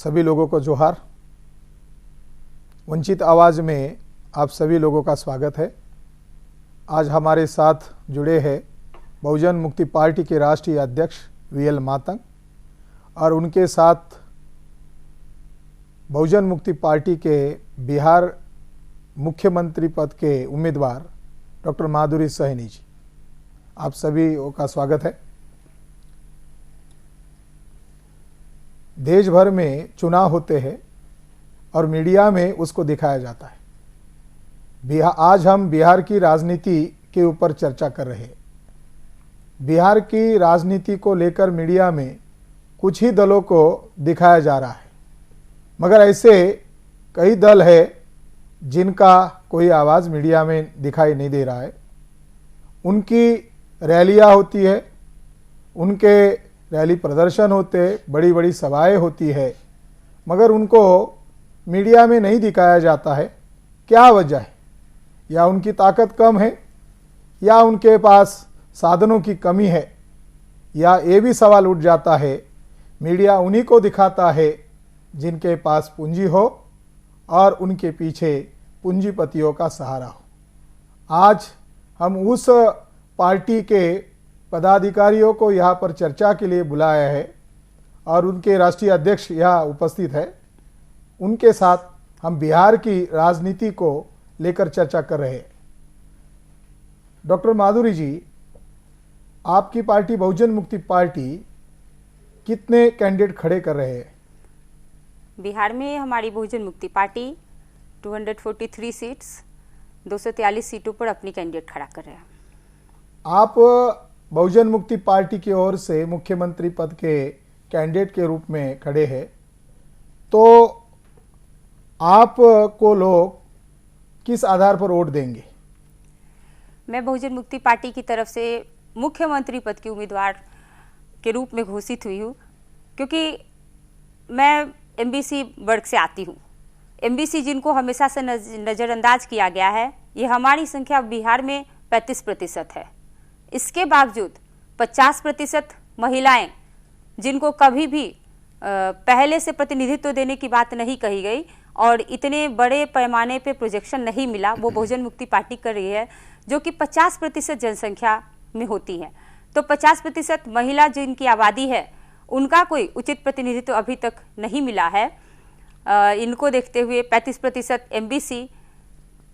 सभी लोगों को जोहार। वंचित आवाज़ में आप सभी लोगों का स्वागत है। आज हमारे साथ जुड़े हैं बहुजन मुक्ति पार्टी के राष्ट्रीय अध्यक्ष वीएल मातंग और उनके साथ बहुजन मुक्ति पार्टी के बिहार मुख्यमंत्री पद के उम्मीदवार डॉक्टर माधुरी सहनी जी। आप सभी का स्वागत है। देश भर में चुनाव होते हैं और मीडिया में उसको दिखाया जाता है। आज हम बिहार की राजनीति के ऊपर चर्चा कर रहे हैं। बिहार की राजनीति को लेकर मीडिया में कुछ ही दलों को दिखाया जा रहा है, मगर ऐसे कई दल है जिनका कोई आवाज़ मीडिया में दिखाई नहीं दे रहा है। उनकी रैलियां होती है, उनके रैली प्रदर्शन होते, बड़ी बड़ी सभाएं होती है, मगर उनको मीडिया में नहीं दिखाया जाता है। क्या वजह है? या उनकी ताकत कम है, या उनके पास साधनों की कमी है, या ये भी सवाल उठ जाता है मीडिया उन्हीं को दिखाता है जिनके पास पूंजी हो और उनके पीछे पूंजीपतियों का सहारा हो। आज हम उस पार्टी के पदाधिकारियों को यहाँ पर चर्चा के लिए बुलाया है और उनके राष्ट्रीय अध्यक्ष यहाँ उपस्थित है। उनके साथ हम बिहार की राजनीति को लेकर चर्चा कर रहे हैं। डॉक्टर माधुरी जी, आपकी पार्टी बहुजन मुक्ति पार्टी कितने कैंडिडेट खड़े कर रहे हैं? बिहार में हमारी बहुजन मुक्ति पार्टी 243 सीट्स 243 सीटों पर अपनी कैंडिडेट खड़ा कर रहे हैं। आप बहुजन मुक्ति पार्टी की ओर से मुख्यमंत्री पद के कैंडिडेट के रूप में खड़े हैं, तो आपको लोग किस आधार पर वोट देंगे? मैं बहुजन मुक्ति पार्टी की तरफ से मुख्यमंत्री पद की उम्मीदवार के रूप में घोषित हुई हूँ, क्योंकि मैं एमबीसी वर्ग से आती हूँ। एमबीसी जिनको हमेशा से नज़रअंदाज किया गया है, ये हमारी संख्या बिहार में 35% है। इसके बावजूद 50% महिलाएं, जिनको कभी भी पहले से प्रतिनिधित्व देने की बात नहीं कही गई और इतने बड़े पैमाने पे प्रोजेक्शन नहीं मिला, वो बहुजन मुक्ति पार्टी कर रही है, जो कि 50% जनसंख्या में होती है। तो 50% महिला जिनकी आबादी है, उनका कोई उचित प्रतिनिधित्व अभी तक नहीं मिला है। इनको देखते हुए 35% एमबीसी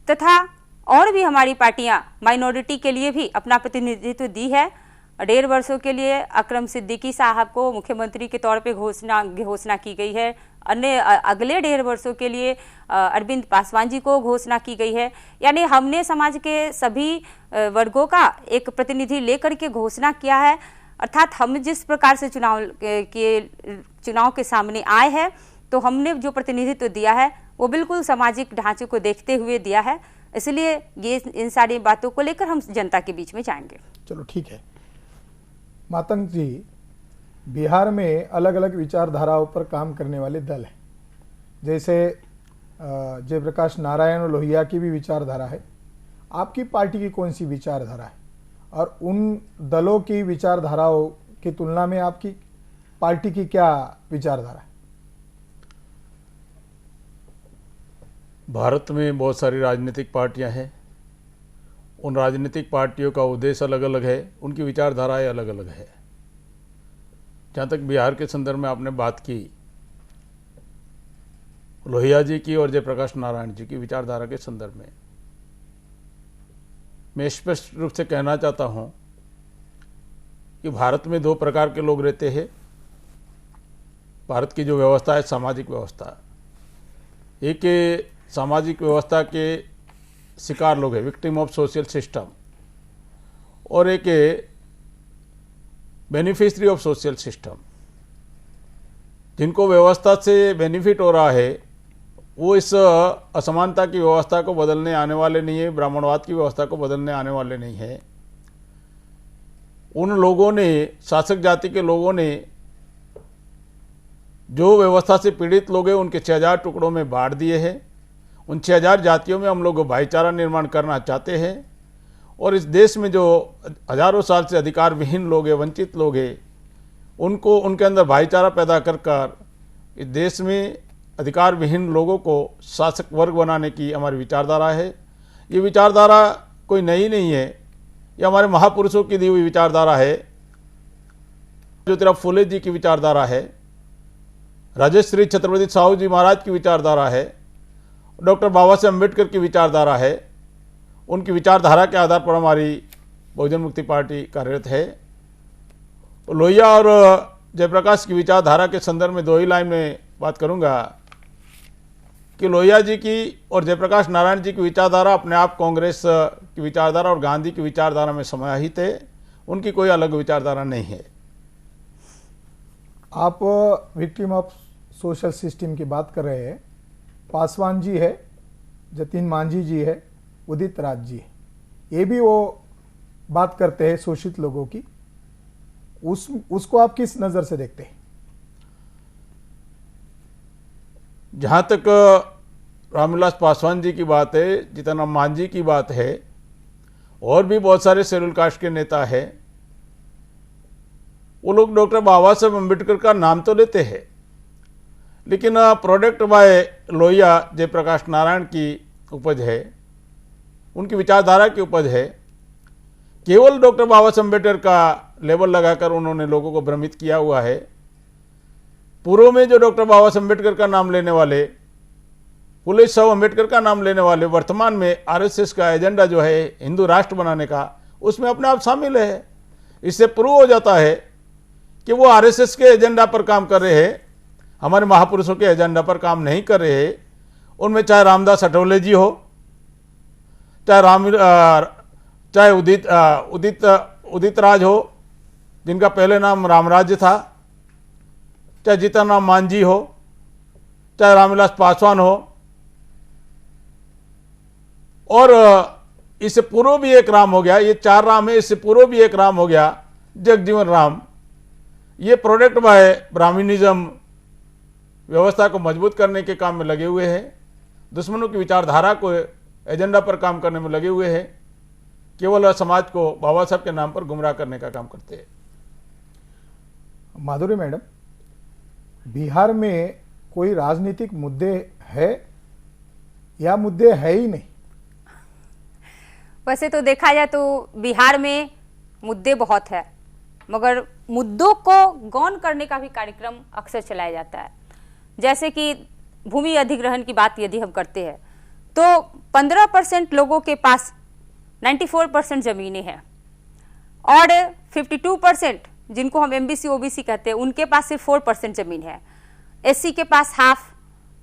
तथा और भी हमारी पार्टियां माइनॉरिटी के लिए भी अपना प्रतिनिधित्व दी है। 1.5 वर्षों के लिए अकरम सिद्दीकी साहब को मुख्यमंत्री के तौर पे घोषणा की गई है। अन्य अगले 1.5 वर्षों के लिए अरविंद पासवान जी को घोषणा की गई है। यानी हमने समाज के सभी वर्गों का एक प्रतिनिधि लेकर के घोषणा किया है। अर्थात हम जिस प्रकार से चुनाव के सामने आए हैं, तो हमने जो प्रतिनिधित्व दिया है वो बिल्कुल सामाजिक ढांचे को देखते हुए दिया है। इसलिए ये इन सारी बातों को लेकर हम जनता के बीच में जाएंगे। चलो ठीक है। मातंग जी, बिहार में अलग अलग विचारधाराओं पर काम करने वाले दल हैं, जैसे जयप्रकाश नारायण लोहिया की भी विचारधारा है। आपकी पार्टी की कौन सी विचारधारा है, और उन दलों की विचारधाराओं की तुलना में आपकी पार्टी की क्या विचारधारा है? भारत में बहुत सारी राजनीतिक पार्टियां हैं। उन राजनीतिक पार्टियों का उद्देश्य अलग अलग है, उनकी विचारधाराएं अलग अलग है। जहाँ तक बिहार के संदर्भ में आपने बात की, लोहिया जी की और जयप्रकाश नारायण जी की विचारधारा के संदर्भ में मैं स्पष्ट रूप से कहना चाहता हूँ कि भारत में 2 प्रकार के लोग रहते हैं। भारत की जो व्यवस्था है, सामाजिक व्यवस्था, एक सामाजिक व्यवस्था के शिकार लोग हैं, विक्टिम ऑफ सोशल सिस्टम, और एक बेनिफिशियरी ऑफ सोशल सिस्टम। जिनको व्यवस्था से बेनिफिट हो रहा है, वो इस असमानता की व्यवस्था को बदलने आने वाले नहीं है, ब्राह्मणवाद की व्यवस्था को बदलने आने वाले नहीं है। उन लोगों ने, शासक जाति के लोगों ने, जो व्यवस्था से पीड़ित लोग हैं, उनके 6000 टुकड़ों में बांट दिए हैं। उन 6000 जातियों में हम लोग भाईचारा निर्माण करना चाहते हैं, और इस देश में जो हजारों साल से अधिकार विहीन लोग हैं, वंचित लोग हैं, उनको उनके अंदर भाईचारा पैदा कर इस देश में अधिकार विहीन लोगों को शासक वर्ग बनाने की हमारी विचारधारा है। ये विचारधारा कोई नई नहीं है, ये हमारे महापुरुषों की दी हुई विचारधारा है। ज्योतिराव फुले जी की विचारधारा है, राजश्री छत्रपति साहू जी महाराज की विचारधारा है, डॉक्टर बाबा साहेब अम्बेडकर की विचारधारा है। उनकी विचारधारा के आधार पर हमारी बहुजन मुक्ति पार्टी कार्यरत है। लोहिया और जयप्रकाश की विचारधारा के संदर्भ में दो ही लाइन में बात करूंगा कि लोहिया जी की और जयप्रकाश नारायण जी की विचारधारा अपने आप कांग्रेस की विचारधारा और गांधी की विचारधारा में समाहित है, उनकी कोई अलग विचारधारा नहीं है। आप विक्टिम ऑफ सोशल सिस्टम की बात कर रहे हैं। पासवान जी है, जतिन मांझी जी है, उदित राज जी है, ये भी वो बात करते हैं शोषित लोगों की। उसको आप किस नजर से देखते हैं? जहाँ तक रामविलास पासवान जी की बात है, जितना मांझी की बात है, और भी बहुत सारे शेड्यूल कास्ट के नेता हैं, वो लोग डॉक्टर बाबा साहेब अम्बेडकर का नाम तो लेते हैं, लेकिन प्रोडक्ट बाय लोहिया जयप्रकाश नारायण की उपज है, उनकी विचारधारा की उपज है। केवल डॉक्टर बाबा साहेब अम्बेडकर का लेबल लगाकर उन्होंने लोगों को भ्रमित किया हुआ है। पूर्व में जो डॉक्टर बाबा साहेब अम्बेडकर का नाम लेने वाले, फुले साहब अम्बेडकर का नाम लेने वाले, वर्तमान में आरएसएस का एजेंडा जो है हिंदू राष्ट्र बनाने का, उसमें अपने आप शामिल है। इससे प्रूव हो जाता है कि वो आरएसएस के एजेंडा पर काम कर रहे हैं, हमारे महापुरुषों के एजेंडा पर काम नहीं कर रहे हैं। उनमें चाहे रामदास अठौले जी हो, चाहे उदित राज हो, जिनका पहले नाम रामराज्य था, चाहे जीतन राम मांझी हो, चाहे रामविलास पासवान हो, और इससे पूर्व भी एक राम हो गया, ये 4 राम है, इससे पूर्व भी एक राम हो गया, जगजीवन राम। ये प्रोडक्ट बाय ब्राह्मणिज्म व्यवस्था को मजबूत करने के काम में लगे हुए हैं, दुश्मनों की विचारधारा को एजेंडा पर काम करने में लगे हुए हैं, केवल समाज को बाबा साहब के नाम पर गुमराह करने का काम करते हैं। माधुरी मैडम, बिहार में कोई राजनीतिक मुद्दे है या मुद्दे है ही नहीं? वैसे तो देखा जाए तो बिहार में मुद्दे बहुत है, मगर मुद्दों को गौन करने का भी कार्यक्रम अक्सर चलाया जाता है। जैसे कि भूमि अधिग्रहण की बात यदि हम करते हैं तो 15% लोगों के पास 94% जमीनें हैं और 52% जिनको हम एमबीसी ओबीसी कहते हैं उनके पास सिर्फ 4% जमीन है। एससी के पास हाफ,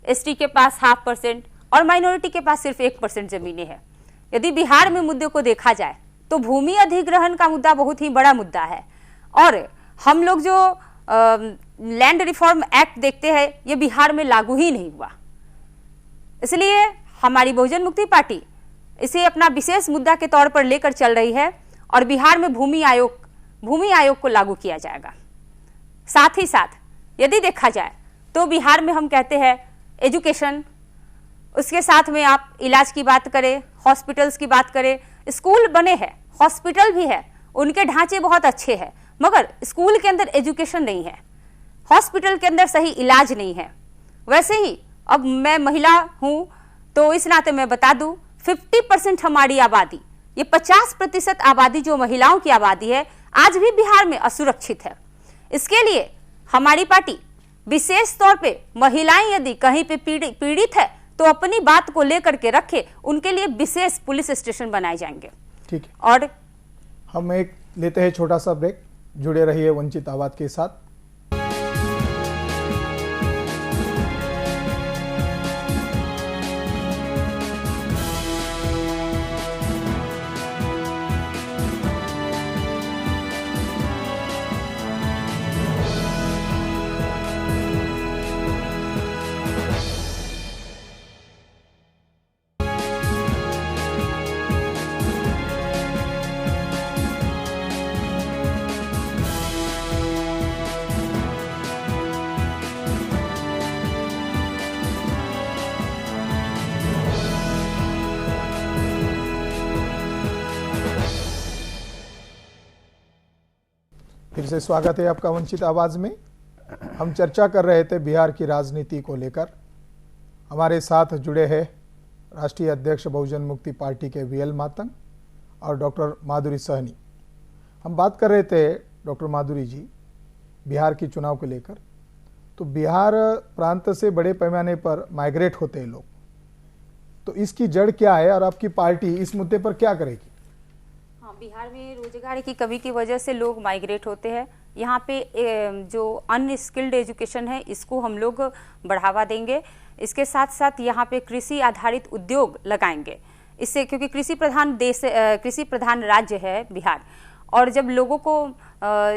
एसटी के पास 0.5% और माइनॉरिटी के पास सिर्फ 1% जमीनें हैं। यदि बिहार में मुद्दे को देखा जाए तो भूमि अधिग्रहण का मुद्दा बहुत ही बड़ा मुद्दा है और हम लोग जो लैंड रिफॉर्म एक्ट देखते हैं ये बिहार में लागू ही नहीं हुआ। इसलिए हमारी बहुजन मुक्ति पार्टी इसे अपना विशेष मुद्दा के तौर पर लेकर चल रही है और बिहार में भूमि आयोग को लागू किया जाएगा। साथ ही साथ यदि देखा जाए तो बिहार में हम कहते हैं एजुकेशन, उसके साथ में आप इलाज की बात करें, हॉस्पिटल्स की बात करें, स्कूल बने हैं, हॉस्पिटल भी है, उनके ढांचे बहुत अच्छे हैं, मगर स्कूल के अंदर एजुकेशन नहीं है, हॉस्पिटल के अंदर सही इलाज नहीं है। वैसे ही अब मैं महिला हूं तो इस नाते मैं बता दूं 50% हमारी आबादी, ये 50% आबादी जो महिलाओं की आबादी है आज भी बिहार में असुरक्षित है। इसके लिए हमारी पार्टी विशेष तौर पे महिलाएं यदि कहीं पे पीड़ित है तो अपनी बात को लेकर के रखे, उनके लिए विशेष पुलिस स्टेशन बनाए जाएंगे। ठीक है, और हम एक लेते हैं छोटा सा ब्रेक। जुड़े रहिए वंचित आवाज के साथ। फिर से स्वागत है आपका वंचित आवाज में। हम चर्चा कर रहे थे बिहार की राजनीति को लेकर। हमारे साथ जुड़े हैं राष्ट्रीय अध्यक्ष बहुजन मुक्ति पार्टी के वीएल मातंग और डॉक्टर माधुरी सहनी। हम बात कर रहे थे डॉक्टर माधुरी जी बिहार की चुनाव को लेकर। तो बिहार प्रांत से बड़े पैमाने पर माइग्रेट होते हैं लोग, तो इसकी जड़ क्या है और आपकी पार्टी इस मुद्दे पर क्या करेगी? हाँ, बिहार में रोजगार की कमी की वजह से लोग माइग्रेट होते हैं। यहाँ पे जो अनस्किल्ड एजुकेशन है इसको हम लोग बढ़ावा देंगे। इसके साथ साथ यहाँ पे कृषि आधारित उद्योग लगाएंगे इससे, क्योंकि कृषि प्रधान देश, कृषि प्रधान राज्य है बिहार। और जब लोगों को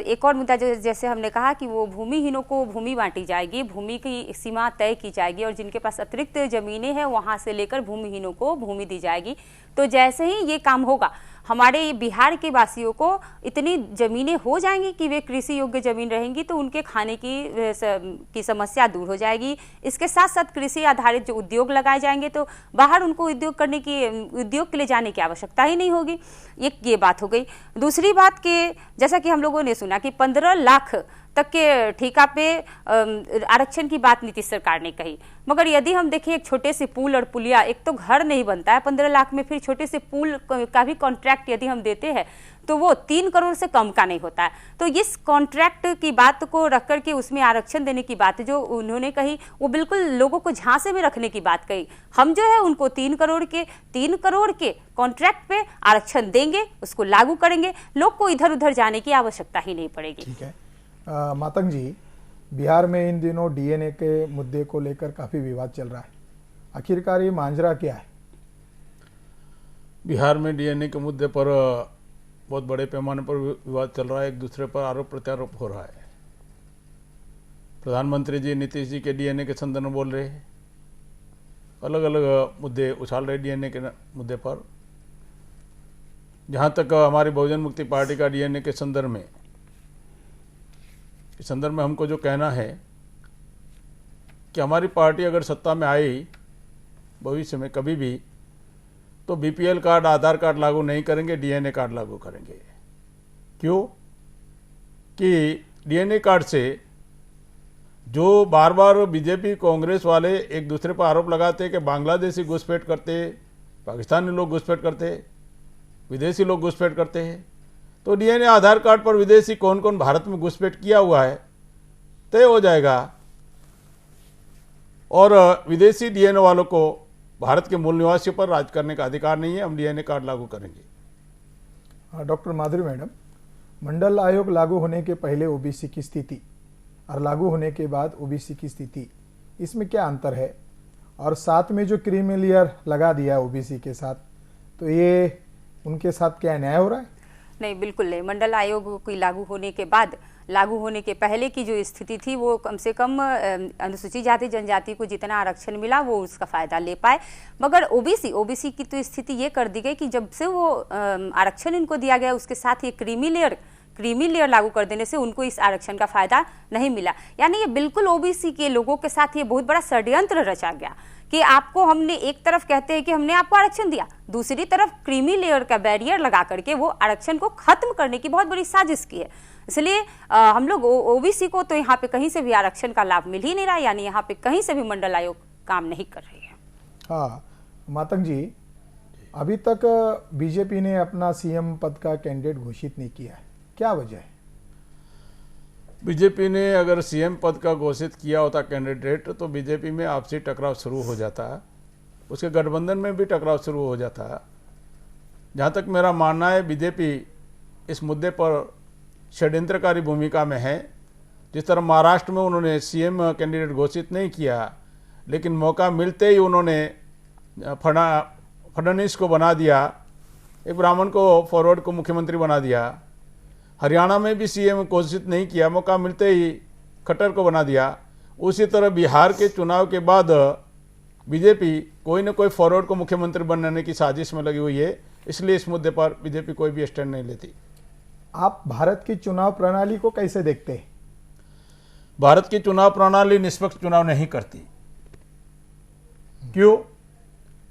एक और मुद्दा जैसे हमने कहा कि वो भूमिहीनों को भूमि बांटी जाएगी, भूमि की सीमा तय की जाएगी और जिनके पास अतिरिक्त जमीनें हैं वहां से लेकर भूमिहीनों को भूमि दी जाएगी। तो जैसे ही ये काम होगा हमारे बिहार के वासियों को इतनी जमीनें हो जाएंगी कि वे कृषि योग्य जमीन रहेंगी, तो उनके खाने की समस्या दूर हो जाएगी। इसके साथ साथ कृषि आधारित जो उद्योग लगाए जाएंगे तो बाहर उनको उद्योग के लिए जाने की आवश्यकता ही नहीं होगी। ये बात हो गई। दूसरी बात कि जैसा कि हम लोगों ने सुना कि 15 लाख तक के ठेका पे आरक्षण की बात नीतीश सरकार ने कही, मगर यदि हम देखें एक छोटे से पुल और पुलिया, एक तो घर नहीं बनता है 15 लाख में, फिर छोटे से पुल का भी कॉन्ट्रैक्ट यदि हम देते हैं तो वो 3 करोड़ से कम का नहीं होता है। तो इस कॉन्ट्रैक्ट की बात को रख करके उसमें आरक्षण देने की बात जो उन्होंने कही वो बिल्कुल लोगों को झांसे में रखने की बात कही। हम जो है उनको 3 करोड़ के कॉन्ट्रैक्ट पे आरक्षण देंगे, उसको लागू करेंगे, लोग को इधर उधर जाने की आवश्यकता ही नहीं पड़ेगी। ठीक है। मातंग जी, बिहार में इन दिनों डीएनए के मुद्दे को लेकर काफी विवाद चल रहा है, आखिरकार ये मांजरा क्या है? बिहार में डीएनए के मुद्दे पर बहुत बड़े पैमाने पर विवाद चल रहा है, एक दूसरे पर आरोप प्रत्यारोप हो रहा है। प्रधानमंत्री जी नीतीश जी के डीएनए के संदर्भ में बोल रहे हैं, अलग अलग मुद्दे उछाल रहे डीएनए के मुद्दे पर। जहाँ तक हमारी बहुजन मुक्ति पार्टी का डीएनए के संदर्भ में, इस संदर्भ में हमको जो कहना है कि हमारी पार्टी अगर सत्ता में आई भविष्य में कभी भी, तो बीपीएल कार्ड, आधार कार्ड लागू नहीं करेंगे, डीएनए कार्ड लागू करेंगे। क्यों? कि डीएनए कार्ड से जो बार बार बीजेपी कांग्रेस वाले एक दूसरे पर आरोप लगाते कि बांग्लादेशी घुसपैठ करते, पाकिस्तानी लोग घुसपैठ करते, विदेशी लोग घुसपैठ करते हैं, तो डीएनए आधार कार्ड पर विदेशी कौन कौन भारत में घुसपैठ किया हुआ है तय हो जाएगा और विदेशी डीएनए वालों को भारत के मूल निवासियों पर राज करने का अधिकार नहीं है। हम डीएनए कार्ड लागू करेंगे। डॉक्टर माधुरी मैडम, मंडल आयोग लागू होने के पहले ओबीसी की स्थिति और लागू होने के बाद ओबीसी की स्थिति, इसमें क्या अंतर है? और साथ में जो क्रीमी लेयर लगा दिया ओबीसी के साथ, तो ये उनके साथ क्या न्याय हो रहा है? नहीं, बिल्कुल नहीं। मंडल आयोग की लागू होने के बाद, लागू होने के पहले की जो स्थिति थी वो कम से कम अनुसूचित जाति जनजाति को जितना आरक्षण मिला वो उसका फायदा ले पाए, मगर ओबीसी की तो स्थिति ये कर दी गई कि जब से वो आरक्षण इनको दिया गया उसके साथ ये क्रीमी लेयर लागू कर देने से उनको इस आरक्षण का फायदा नहीं मिला। यानी ये बिल्कुल ओबीसी के लोगों के साथ ये बहुत बड़ा षड्यंत्र रचा गया कि आपको हमने एक तरफ कहते हैं कि हमने आपको आरक्षण दिया, दूसरी तरफ क्रीमी लेयर का बैरियर लगा करके वो आरक्षण को खत्म करने की बहुत बड़ी साजिश की है। इसलिए हम लोग ओबीसी को तो यहाँ पे कहीं से भी आरक्षण का लाभ मिल ही नहीं रहा, यानी यहाँ पे कहीं से भी मंडल आयोग काम नहीं कर रही है। हाँ मातंग जी, अभी तक बीजेपी ने अपना सीएम पद का कैंडिडेट घोषित नहीं किया है, क्या वजह है? बीजेपी ने अगर सीएम पद का घोषित किया होता कैंडिडेट तो बीजेपी में आपसी टकराव शुरू हो जाता, उसके गठबंधन में भी टकराव शुरू हो जाता। जहाँ तक मेरा मानना है बीजेपी इस मुद्दे पर षड्यंत्रकारी भूमिका में है। जिस तरह महाराष्ट्र में उन्होंने सीएम कैंडिडेट घोषित नहीं किया, लेकिन मौका मिलते ही उन्होंने फडणवीस को बना दिया, एक ब्राह्मण को फॉरवर्ड को मुख्यमंत्री बना दिया। हरियाणा में भी सीएम घोषित नहीं किया, मौका मिलते ही खट्टर को बना दिया। उसी तरह बिहार के चुनाव के बाद बीजेपी कोई न कोई फॉरवर्ड को मुख्यमंत्री बनाने की साजिश में लगी हुई है, इसलिए इस मुद्दे पर बीजेपी कोई भी स्टैंड नहीं लेती। आप भारत की चुनाव प्रणाली को कैसे देखते हैं? भारत की चुनाव प्रणाली निष्पक्ष चुनाव नहीं करती। क्यों?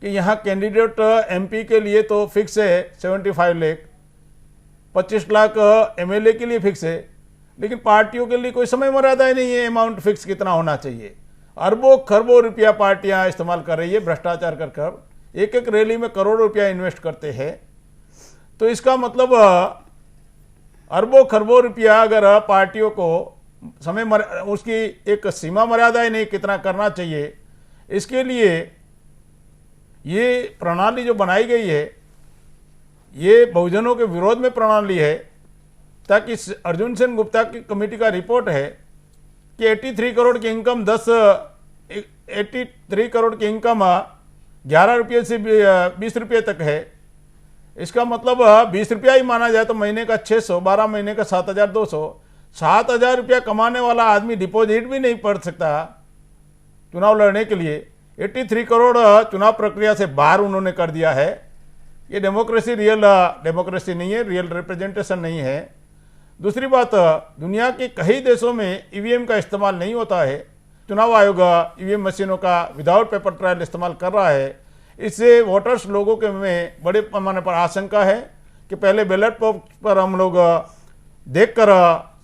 कि यहाँ कैंडिडेट एमपी के लिए तो फिक्स है 75 लाख, 25 लाख एमएलए के लिए फिक्स है, लेकिन पार्टियों के लिए कोई समय मर्यादा ही नहीं है अमाउंट फिक्स कितना होना चाहिए। अरबों खरबों रुपया पार्टियां इस्तेमाल कर रही है भ्रष्टाचार कर कर, एक एक रैली में करोड़ों रुपया इन्वेस्ट करते हैं। तो इसका मतलब अरबों खरबों रुपया अगर पार्टियों को उसकी एक सीमा मर्यादा ही नहीं कितना करना चाहिए, इसके लिए ये प्रणाली जो बनाई गई है ये बहुजनों के विरोध में प्रणाली है। ताकि अर्जुन सेन गुप्ता की कमेटी का रिपोर्ट है कि 83 करोड़ की इनकम 83 करोड़ की इनकम 11 रुपये से 20 रुपये तक है। इसका मतलब 20 रुपया ही माना जाए तो महीने का 600, 12 महीने का 7,200। 7,000 रुपया कमाने वाला आदमी डिपॉजिट भी नहीं पड़ सकता चुनाव लड़ने के लिए। 83 करोड़ चुनाव प्रक्रिया से बाहर उन्होंने कर दिया है। ये डेमोक्रेसी रियल डेमोक्रेसी नहीं है, रियल रिप्रेजेंटेशन नहीं है। दूसरी बात, दुनिया के कई देशों में ईवीएम का इस्तेमाल नहीं होता है। चुनाव आयोग ईवीएम मशीनों का विदाउट पेपर ट्रायल इस्तेमाल कर रहा है। इससे वोटर्स लोगों के में बड़े पैमाने पर आशंका है कि पहले बैलेट बॉक्स पर हम लोग देखकर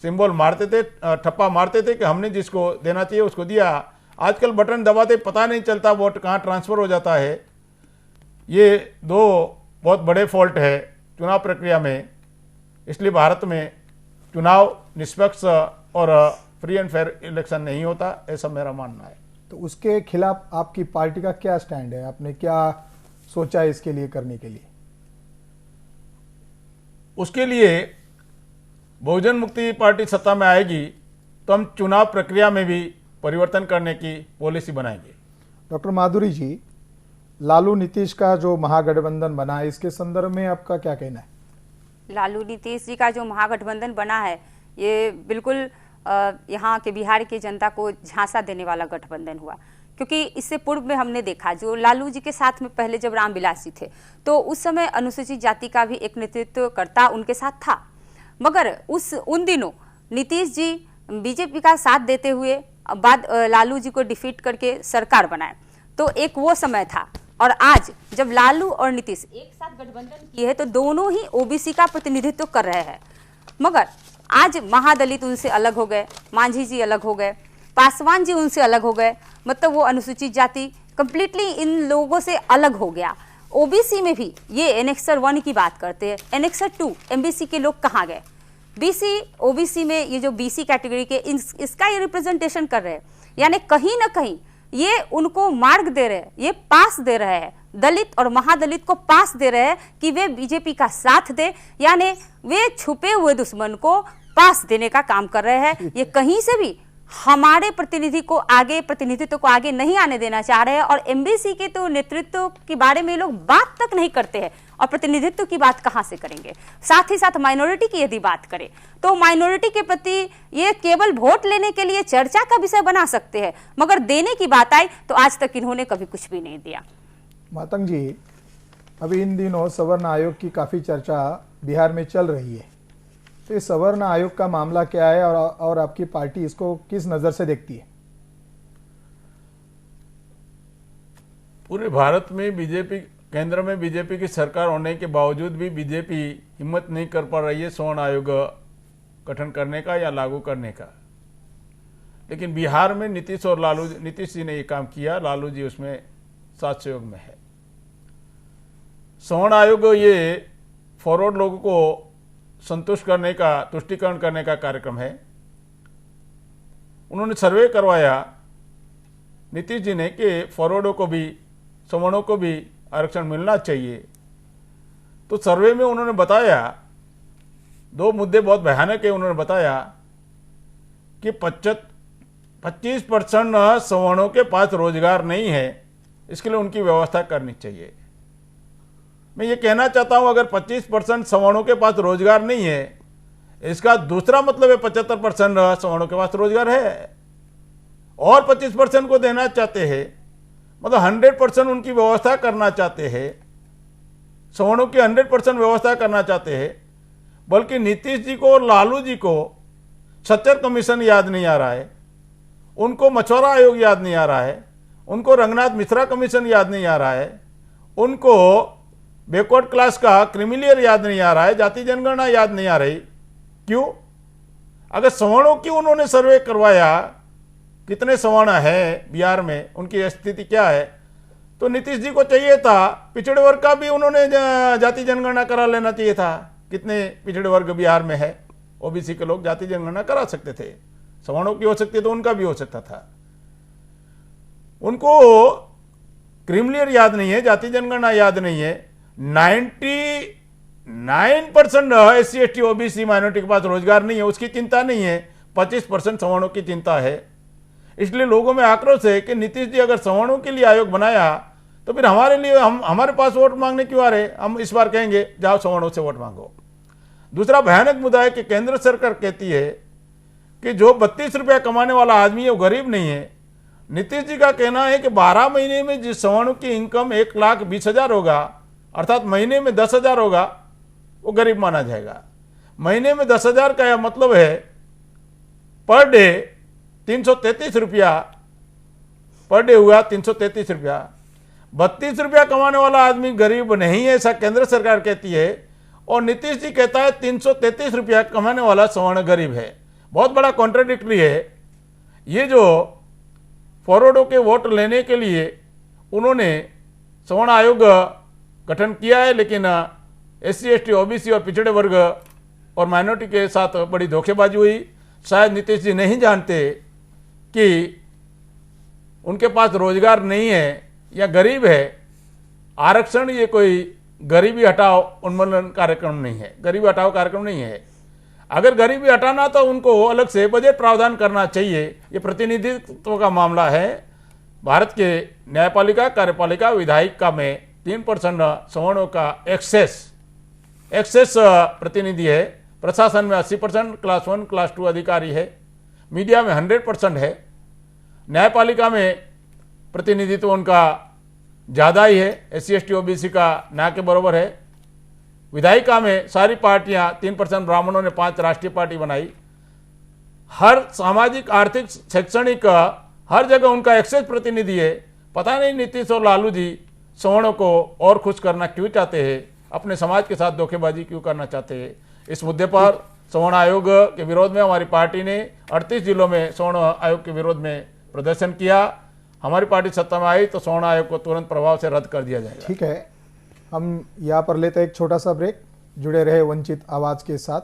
सिंबल मारते थे, ठप्पा मारते थे कि हमने जिसको देना चाहिए उसको दिया। आजकल बटन दबाते पता नहीं चलता वोट कहाँ ट्रांसफर हो जाता है। ये दो बहुत बड़े फॉल्ट है चुनाव प्रक्रिया में। इसलिए भारत में चुनाव निष्पक्ष और फ्री एंड फेयर इलेक्शन नहीं होता, ऐसा मेरा मानना है। तो उसके खिलाफ आपकी पार्टी का क्या स्टैंड है? आपने क्या सोचा इसके लिए करने के लिए? उसके लिए बहुजन मुक्ति पार्टी सत्ता में आएगी तो हम चुनाव प्रक्रिया में भी परिवर्तन करने की पॉलिसी बनाएंगे। डॉक्टर माधुरी जी, लालू नीतीश का जो महागठबंधन बना है, इसके संदर्भ में आपका क्या कहना है? लालू नीतीश जी का जो महागठबंधन बना है ये बिल्कुल यहाँ के बिहार की जनता को झांसा देने वाला गठबंधन हुआ। क्योंकि इससे पूर्व में हमने देखा जो लालू जी के साथ में पहले जब रामविलास जी थे तो उस समय अनुसूचित जाति का भी एक नेतृत्वकर्ता उनके साथ था, मगर उन दिनों नीतीश जी बीजेपी का साथ देते हुए बाद लालू जी को डिफीट करके सरकार बनाए। तो एक वो समय था। और आज जब लालू और नीतीश एक साथ गठबंधन किए हैं तो दोनों ही ओबीसी का प्रतिनिधित्व कर रहे हैं, मगर आज महादलित उनसे अलग हो गए, मांझी जी अलग हो गए, पासवान जी उनसे अलग हो गए, मतलब वो अनुसूचित जाति कंप्लीटली इन लोगों से अलग हो गया। ओबीसी में भी ये एनेक्सर 1 की बात करते हैं, एनेक्सर 2 एमबीसी के लोग कहाँ गए? बीसी ओबीसी में ये जो बीसी कैटेगरी के इसका ये रिप्रेजेंटेशन कर रहे हैं, यानी कहीं ना कहीं ये उनको मार्ग दे रहे हैं, ये पास दे रहे हैं, दलित और महादलित को पास दे रहे हैं कि वे बीजेपी का साथ दे, यानी वे छुपे हुए दुश्मन को पास देने का काम कर रहे हैं। ये कहीं से भी हमारे प्रतिनिधित्व को आगे नहीं आने देना चाह रहे हैं। और एमबीसी के तो नेतृत्व के बारे में लोग बात तक नहीं करते हैं और प्रतिनिधित्व की बात कहां से करेंगे। साथ ही साथ माइनॉरिटी की यदि बात करें तो माइनॉरिटी के प्रति ये केवल वोट लेने के लिए चर्चा का विषय बना सकते हैं, मगर देने की बात आई तो आज तक इन्होंने कभी कुछ भी नहीं दिया। मातंग जी, अभी इन दिनों सवर्ण आयोग की काफी चर्चा बिहार में चल रही है, तो इस सवर्ण आयोग का मामला क्या है और आपकी पार्टी इसको किस नजर से देखती है? पूरे भारत में बीजेपी, केंद्र में बीजेपी की सरकार होने के बावजूद भी बीजेपी हिम्मत नहीं कर पा रही है सवर्ण आयोग गठन करने का या लागू करने का। लेकिन बिहार में नीतीश जी ने ये काम किया, लालू जी उसमें साथ सहयोग में है। सवर्ण आयोग ये फॉरवर्ड लोगों को संतुष्ट करने का, तुष्टिकरण करने का कार्यक्रम है। उन्होंने सर्वे करवाया नीतीश जी ने कि फॉरवर्डों को भी, सवर्णों को भी आरक्षण मिलना चाहिए। तो सर्वे में उन्होंने बताया 2 मुद्दे बहुत भयानक है। उन्होंने बताया कि 25% सवर्णों के पास रोजगार नहीं है, इसके लिए उनकी व्यवस्था करनी चाहिए। मैं ये कहना चाहता हूं, अगर 25% सवर्णों के पास रोजगार नहीं है, इसका दूसरा मतलब है 75% सवर्णों के पास रोजगार है और 25% को देना चाहते हैं, मतलब 100% उनकी व्यवस्था करना चाहते हैं, सवर्णों की 100% व्यवस्था करना चाहते हैं। बल्कि नीतीश जी को और लालू जी को सच्चर कमीशन याद नहीं आ रहा है, उनको मछुआरा आयोग याद नहीं आ रहा है, उनको रंगनाथ मिश्रा कमीशन याद नहीं आ रहा है, उनको बैकवर्ड क्लास का क्रिमिलियर याद नहीं आ रहा है, जाति जनगणना याद नहीं आ रही। क्यों? अगर सवर्णों की उन्होंने सर्वे करवाया, कितने सवर्ण है बिहार में, उनकी स्थिति क्या है, तो नीतीश जी को चाहिए था पिछड़े वर्ग का भी उन्होंने जाति जनगणना करा लेना चाहिए था। कितने पिछड़े वर्ग बिहार में है, ओबीसी के लोग जाति जनगणना करा सकते थे। सवर्णों की हो सकती तो उनका भी हो सकता था। उनको क्रीमिलियर याद नहीं है, जाति जनगणना याद नहीं है। 99% SC ST OBC माइनॉरिटी के पास रोजगार नहीं है, उसकी चिंता नहीं है। 25% सवर्णों की चिंता है। इसलिए लोगों में आक्रोश है कि नीतीश जी अगर सवर्णों के लिए आयोग बनाया तो फिर हमारे लिए हमारे पास वोट मांगने क्यों आ रहे। हम इस बार कहेंगे जाओ सवर्णों से वोट मांगो। दूसरा भयानक मुद्दा है कि केंद्र सरकार कहती है कि जो 32 रुपया कमाने वाला आदमी है वो गरीब नहीं है। नीतीश जी का कहना है कि 12 महीने में जिस सवर्णों की इनकम 1,20,000 होगा, अर्थात महीने में 10,000 होगा, वो गरीब माना जाएगा। महीने में 10,000 का यह मतलब है पर डे 333 रुपया, पर डे हुआ 333 रुपया। 32 रुपया कमाने वाला आदमी गरीब नहीं है, ऐसा केंद्र सरकार कहती है, और नीतीश जी कहता है 333 रुपया कमाने वाला सवर्ण गरीब है। बहुत बड़ा कॉन्ट्राडिक्टरी है। ये जो फॉरवर्डों के वोट लेने के लिए उन्होंने सवर्ण आयोग गठन किया है, लेकिन SC ST OBC और पिछड़े वर्ग और माइनॉरिटी के साथ बड़ी धोखेबाजी हुई। शायद नीतीश जी नहीं जानते कि उनके पास रोजगार नहीं है या गरीब है। आरक्षण ये कोई गरीबी हटाओ उन्मूलन कार्यक्रम नहीं है, गरीबी हटाओ कार्यक्रम नहीं है। अगर गरीबी हटाना तो उनको अलग से बजट प्रावधान करना चाहिए। ये प्रतिनिधित्व का मामला है। भारत के न्यायपालिका, कार्यपालिका, विधायिका में 3% सवर्णों का एक्सेस प्रतिनिधि है। प्रशासन में 80%, क्लास 1 क्लास 2 अधिकारी है। मीडिया में 100% है। न्यायपालिका में प्रतिनिधित्व उनका ज़्यादा ही है, SC ST OBC का ना के बराबर है। विधायिका में सारी पार्टियां 3% ब्राह्मणों ने 5 राष्ट्रीय पार्टी बनाई। हर सामाजिक, आर्थिक, शैक्षणिक हर जगह उनका एक्सेस प्रतिनिधि है। पता नहीं नीतीश और लालू जी सवर्णों को और खुश करना क्यों चाहते हैं, अपने समाज के साथ धोखेबाजी क्यों करना चाहते हैं। इस मुद्दे पर सवर्ण आयोग के विरोध में हमारी पार्टी ने 38 जिलों में सवर्ण आयोग के विरोध में प्रदर्शन किया। हमारी पार्टी सत्ता में आई तो सवर्ण आयोग को तुरंत प्रभाव से रद्द कर दिया जाएगा। ठीक है, हम यहाँ पर लेते हैं एक छोटा सा ब्रेक। जुड़े रहे वंचित आवाज के साथ।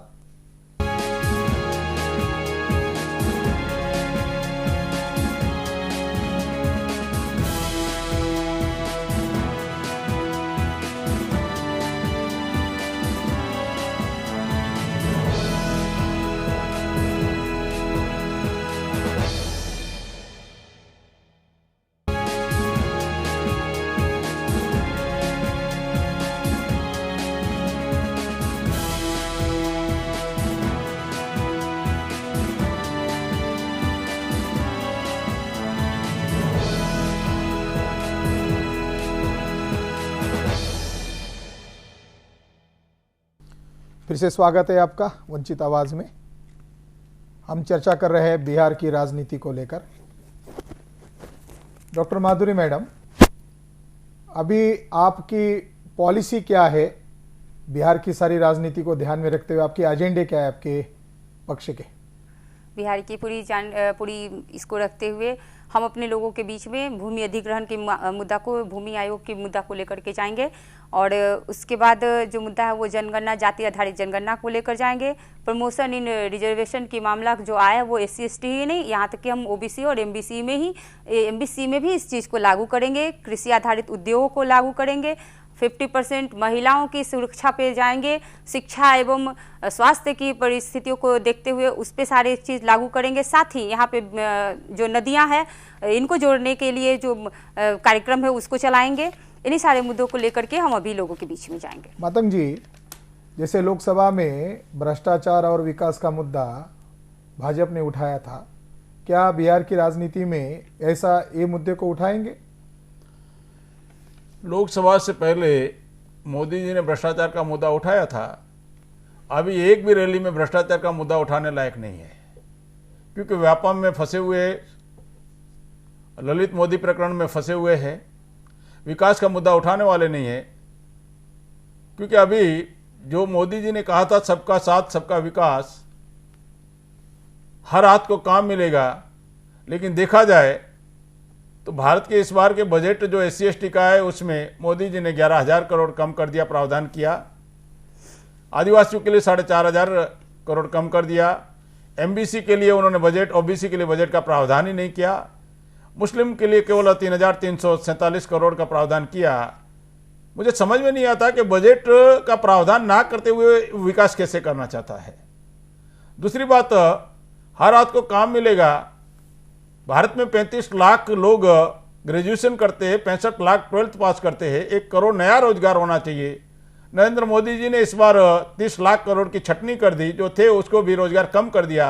फिर से स्वागत है आपका वंचित आवाज में। हम चर्चा कर रहे हैं बिहार की राजनीति को लेकर। डॉक्टर माधुरी मैडम, अभी आपकी पॉलिसी क्या है बिहार की सारी राजनीति को ध्यान में रखते हुए? आपके एजेंडे क्या है आपके पक्ष के? बिहार की पूरी इसको रखते हुए हम अपने लोगों के बीच में भूमि अधिग्रहण के मुद्दा को, भूमि आयोग के मुद्दा को लेकर के जाएंगे, और उसके बाद जो मुद्दा है वो जनगणना, जाति आधारित जनगणना को लेकर जाएंगे। प्रमोशन इन रिजर्वेशन की मामला जो आया वो SC ST ही नहीं, यहाँ तक कि हम OBC और MBC में भी इस चीज़ को लागू करेंगे। कृषि आधारित उद्योगों को लागू करेंगे। 50% महिलाओं की सुरक्षा पे जाएंगे। शिक्षा एवं स्वास्थ्य की परिस्थितियों को देखते हुए उस पर सारे चीज़ लागू करेंगे। साथ ही यहाँ पे जो नदियाँ हैं इनको जोड़ने के लिए जो कार्यक्रम है उसको चलाएंगे। इन्हीं सारे मुद्दों को लेकर के हम अभी लोगों के बीच में जाएंगे। मातंग जी, जैसे लोकसभा में भ्रष्टाचार और विकास का मुद्दा भाजपा ने उठाया था, क्या बिहार की राजनीति में ऐसा ये मुद्दे को उठाएंगे? लोकसभा से पहले मोदी जी ने भ्रष्टाचार का मुद्दा उठाया था। अभी एक भी रैली में भ्रष्टाचार का मुद्दा उठाने लायक नहीं है, क्योंकि व्यापार में फंसे हुए, ललित मोदी प्रकरण में फंसे हुए हैं। विकास का मुद्दा उठाने वाले नहीं है, क्योंकि अभी जो मोदी जी ने कहा था सबका साथ सबका विकास, हर हाथ को काम मिलेगा, लेकिन देखा जाए तो भारत के इस बार के बजट जो SC/ST का है उसमें मोदी जी ने 11,000 करोड़ कम कर दिया, प्रावधान किया। आदिवासियों के लिए 4,500 करोड़ कम कर दिया। MBC के लिए उन्होंने बजट, OBC के लिए बजट का प्रावधान ही नहीं किया। मुस्लिम के लिए केवल 3,347 करोड़ का प्रावधान किया। मुझे समझ में नहीं आता कि बजट का प्रावधान ना करते हुए विकास कैसे करना चाहता है। दूसरी बात, हर हाथ को काम मिलेगा। भारत में 35 लाख लोग ग्रेजुएशन करते हैं, 65 लाख 12th पास करते हैं, 1 करोड़ नया रोजगार होना चाहिए। नरेंद्र मोदी जी ने इस बार 30 लाख करोड़ की छटनी कर दी, जो थे उसको भी रोजगार कम कर दिया।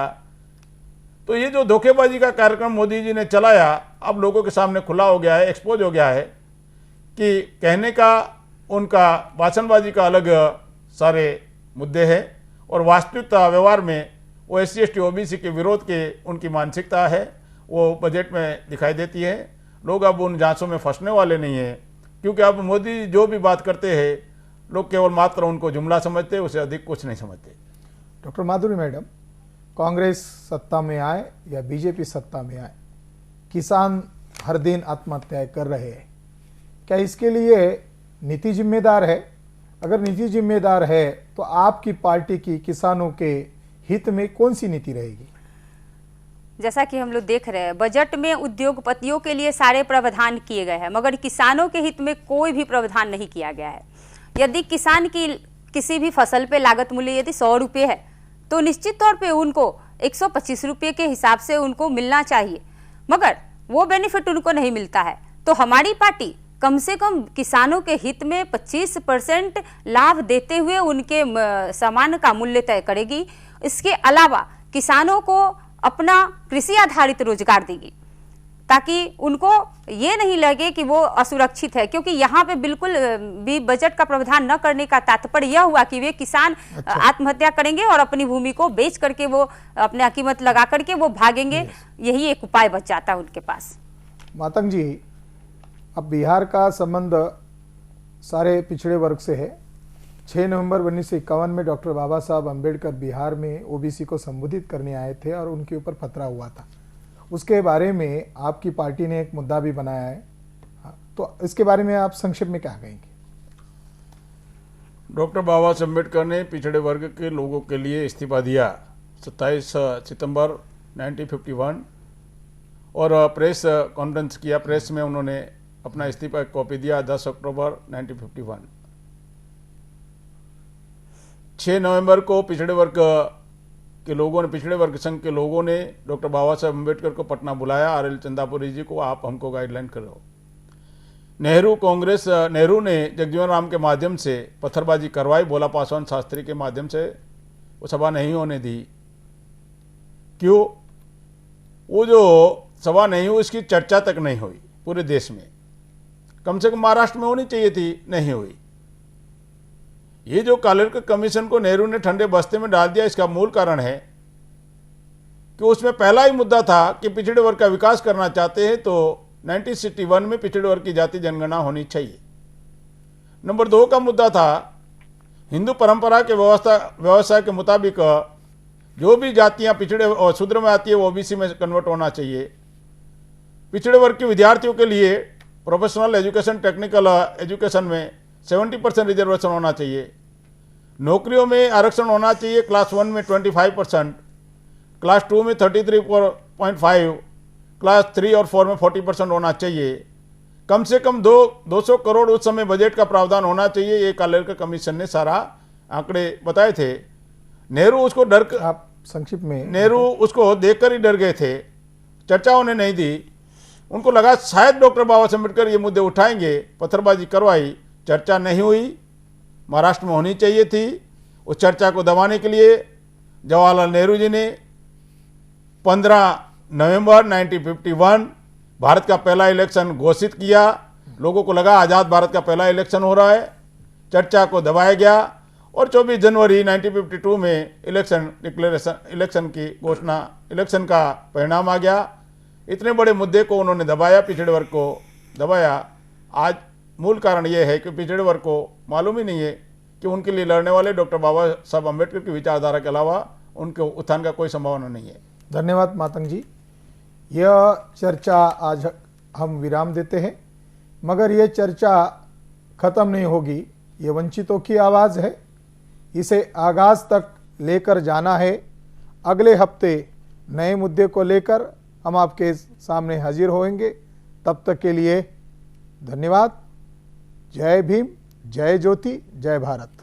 तो ये जो धोखेबाजी का कार्यक्रम मोदी जी ने चलाया अब लोगों के सामने खुला हो गया है, एक्सपोज हो गया है कि कहने का उनका, भाषणबाजी का अलग सारे मुद्दे हैं और वास्तविकता व्यवहार में वो SC/ST OBC के विरोध के उनकी मानसिकता है, वो बजट में दिखाई देती है। लोग अब उन जांचों में फंसने वाले नहीं हैं, क्योंकि अब मोदी जो भी बात करते हैं लोग केवल मात्र उनको जुमला समझते, उससे अधिक कुछ नहीं समझते। डॉक्टर माधुरी मैडम, कांग्रेस सत्ता में आए या बीजेपी सत्ता में आए, किसान हर दिन आत्महत्याएं कर रहे हैं। क्या इसके लिए नीति जिम्मेदार है? अगर नीति जिम्मेदार है तो आपकी पार्टी की किसानों के हित में कौन सी नीति रहेगी? जैसा कि हम लोग देख रहे हैं, बजट में उद्योगपतियों के लिए सारे प्रावधान किए गए हैं, मगर किसानों के हित में कोई भी प्रावधान नहीं किया गया है। यदि किसान की किसी भी फसल पे लागत मूल्य यदि 100 रुपये है तो निश्चित तौर पे उनको 125 रुपये के हिसाब से उनको मिलना चाहिए, मगर वो बेनिफिट उनको नहीं मिलता है। तो हमारी पार्टी कम से कम किसानों के हित में 25% लाभ देते हुए उनके सामान का मूल्य तय करेगी। इसके अलावा किसानों को अपना कृषि आधारित रोजगार देगी, ताकि उनको ये नहीं लगे कि वो असुरक्षित है, क्योंकि यहाँ पे बिल्कुल भी बजट का प्रावधान न करने का तात्पर्य यह हुआ कि वे किसान आत्महत्या करेंगे और अपनी भूमि को बेच करके वो अपने कीमत लगा करके वो भागेंगे। यही एक उपाय बच जाता है उनके पास। मातंग जी, अब बिहार का संबंध सारे पिछड़े वर्ग से है। 6 नवंबर 1951 में डॉक्टर बाबा साहब अम्बेडकर बिहार में OBC को संबोधित करने आए थे और उनके ऊपर खतरा हुआ था। उसके बारे में आपकी पार्टी ने एक मुद्दा भी बनाया है, तो इसके बारे में आप संक्षेप में क्या कहेंगे? डॉक्टर बाबा साहब अम्बेडकर ने पिछड़े वर्ग के लोगों के लिए इस्तीफा दिया 27 सितंबर 1951 और प्रेस कॉन्फ्रेंस किया। प्रेस में उन्होंने अपना इस्तीफा की कॉपी दिया 10 अक्टूबर 1951। 6 नवंबर को पिछड़े वर्ग के लोगों ने, पिछड़े वर्ग संघ के लोगों ने डॉक्टर बाबा साहब अम्बेडकर को पटना बुलाया। RL चंदापुरी जी को, आप हमको गाइडलाइन करो। नेहरू ने जगजीवन राम के माध्यम से पत्थरबाजी करवाई, भोला पासवान शास्त्री के माध्यम से वो सभा नहीं होने दी। क्यों? वो जो सभा नहीं हुई, इसकी चर्चा तक नहीं हुई पूरे देश में। कम से कम महाराष्ट्र में होनी चाहिए थी, नहीं हुई। ये जो कालेलकर कमीशन को नेहरू ने ठंडे बस्ते में डाल दिया, इसका मूल कारण है कि उसमें पहला ही मुद्दा था कि पिछड़े वर्ग का विकास करना चाहते हैं तो 1961 में पिछड़े वर्ग की जाति जनगणना होनी चाहिए। नंबर 2 का मुद्दा था हिंदू परंपरा के व्यवस्था के मुताबिक जो भी जातियां पिछड़े और शूद्र में आती है वो OBC में कन्वर्ट होना चाहिए। पिछड़े वर्ग के विद्यार्थियों के लिए प्रोफेशनल एजुकेशन, टेक्निकल एजुकेशन में 70% रिजर्वेशन होना चाहिए। नौकरियों में आरक्षण होना चाहिए, क्लास 1 में 25%, क्लास 2 में 33.5, क्लास 3 और 4 में 40% होना चाहिए। कम से कम 200 करोड़ उस समय बजट का प्रावधान होना चाहिए। ये कालेलकर कमीशन ने सारा आंकड़े बताए थे। नेहरू उसको आप संक्षिप्त में, नेहरू उसको देखकर ही डर गए थे, चर्चा होने नहीं दी। उनको लगा शायद डॉक्टर बाबा साहब अम्बेडकर ये मुद्दे उठाएंगे, पत्थरबाजी करवाई, चर्चा नहीं हुई। महाराष्ट्र में होनी चाहिए थी। उस चर्चा को दबाने के लिए जवाहरलाल नेहरू जी ने 15 नवंबर 1951 भारत का पहला इलेक्शन घोषित किया। लोगों को लगा आज़ाद भारत का पहला इलेक्शन हो रहा है, चर्चा को दबाया गया और 24 जनवरी 1952 में इलेक्शन की घोषणा, इलेक्शन का परिणाम आ गया। इतने बड़े मुद्दे को उन्होंने दबाया, पिछड़े वर्ग को दबाया। आज मूल कारण यह है कि पिछड़े वर्ग को मालूम ही नहीं है कि उनके लिए लड़ने वाले डॉक्टर बाबा साहब अम्बेडकर की विचारधारा के अलावा उनके उत्थान का कोई संभावना नहीं है। धन्यवाद मातंग जी। यह चर्चा आज हम विराम देते हैं, मगर यह चर्चा खत्म नहीं होगी। ये वंचितों की आवाज़ है, इसे आगाज तक लेकर जाना है। अगले हफ्ते नए मुद्दे को लेकर हम आपके सामने हाजिर होंगे। तब तक के लिए धन्यवाद। जय भीम, जय ज्योति, जय भारत।